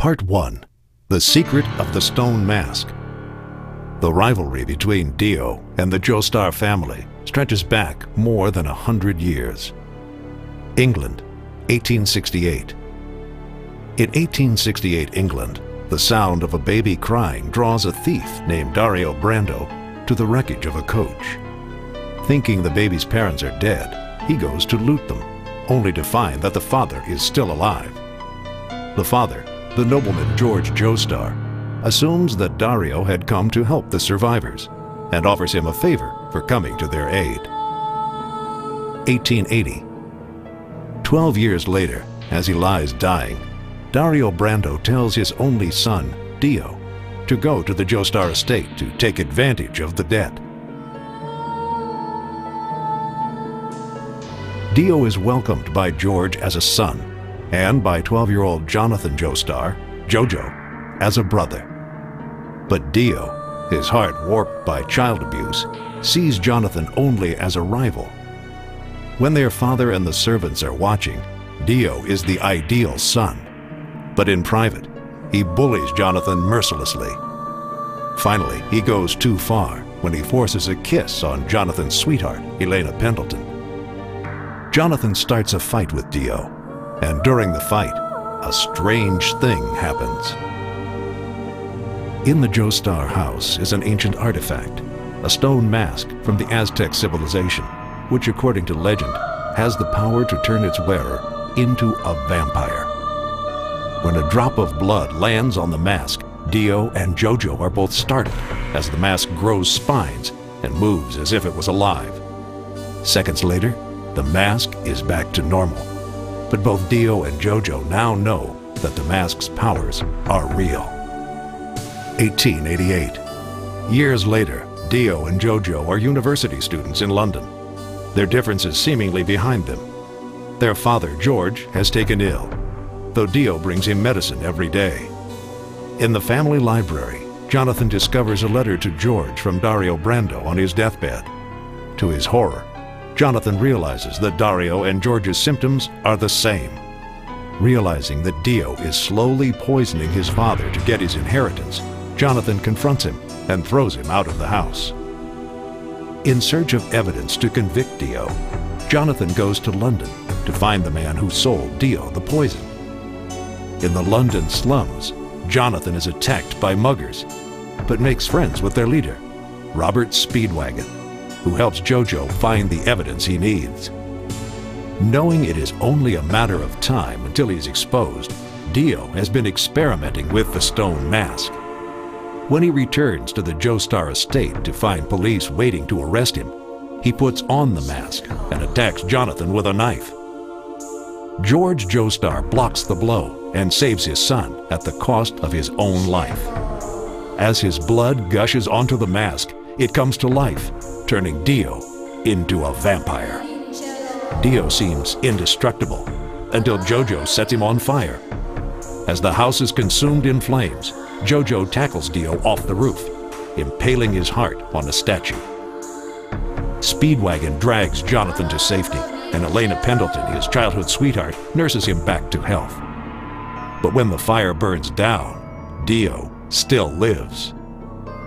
Part 1. The Secret of the Stone Mask. The rivalry between Dio and the Joestar family stretches back more than 100 years. England, 1868. In 1868 England, the sound of a baby crying draws a thief named Dario Brando to the wreckage of a coach. Thinking the baby's parents are dead, he goes to loot them, only to find that the father is still alive. The father, the nobleman George Joestar, assumes that Dario had come to help the survivors and offers him a favor for coming to their aid. 1880. 12 years later, as he lies dying, Dario Brando tells his only son, Dio, to go to the Joestar estate to take advantage of the debt. Dio is welcomed by George as a son and by 12-year-old Jonathan Joestar, JoJo, as a brother. But Dio, his heart warped by child abuse, sees Jonathan only as a rival. When their father and the servants are watching, Dio is the ideal son. But in private, he bullies Jonathan mercilessly. Finally, he goes too far when he forces a kiss on Jonathan's sweetheart, Elena Pendleton. Jonathan starts a fight with Dio, and during the fight, a strange thing happens. In the Joestar house is an ancient artifact, a stone mask from the Aztec civilization, which according to legend has the power to turn its wearer into a vampire. When a drop of blood lands on the mask, Dio and JoJo are both startled as the mask grows spines and moves as if it was alive. Seconds later, the mask is back to normal. But both Dio and JoJo now know that the mask's powers are real. 1888. Years later, Dio and JoJo are university students in London, their differences seemingly behind them. Their father, George, has taken ill, though Dio brings him medicine every day. In the family library, Jonathan discovers a letter to George from Dario Brando on his deathbed. To his horror, Jonathan realizes that Dario and George's symptoms are the same. Realizing that Dio is slowly poisoning his father to get his inheritance, Jonathan confronts him and throws him out of the house. In search of evidence to convict Dio, Jonathan goes to London to find the man who sold Dio the poison. In the London slums, Jonathan is attacked by muggers, but makes friends with their leader, Robert Speedwagon, who helps JoJo find the evidence he needs. Knowing it is only a matter of time until he's exposed, Dio has been experimenting with the stone mask. When he returns to the Joestar estate to find police waiting to arrest him, he puts on the mask and attacks Jonathan with a knife. George Joestar blocks the blow and saves his son at the cost of his own life. As his blood gushes onto the mask, it comes to life, turning Dio into a vampire. Dio seems indestructible until JoJo sets him on fire. As the house is consumed in flames, JoJo tackles Dio off the roof, impaling his heart on a statue. Speedwagon drags Jonathan to safety, and Elena Pendleton, his childhood sweetheart, nurses him back to health. But when the fire burns down, Dio still lives.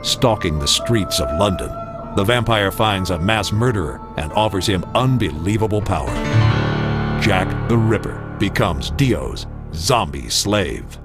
Stalking the streets of London, the vampire finds a mass murderer and offers him unbelievable power. Jack the Ripper becomes Dio's zombie slave.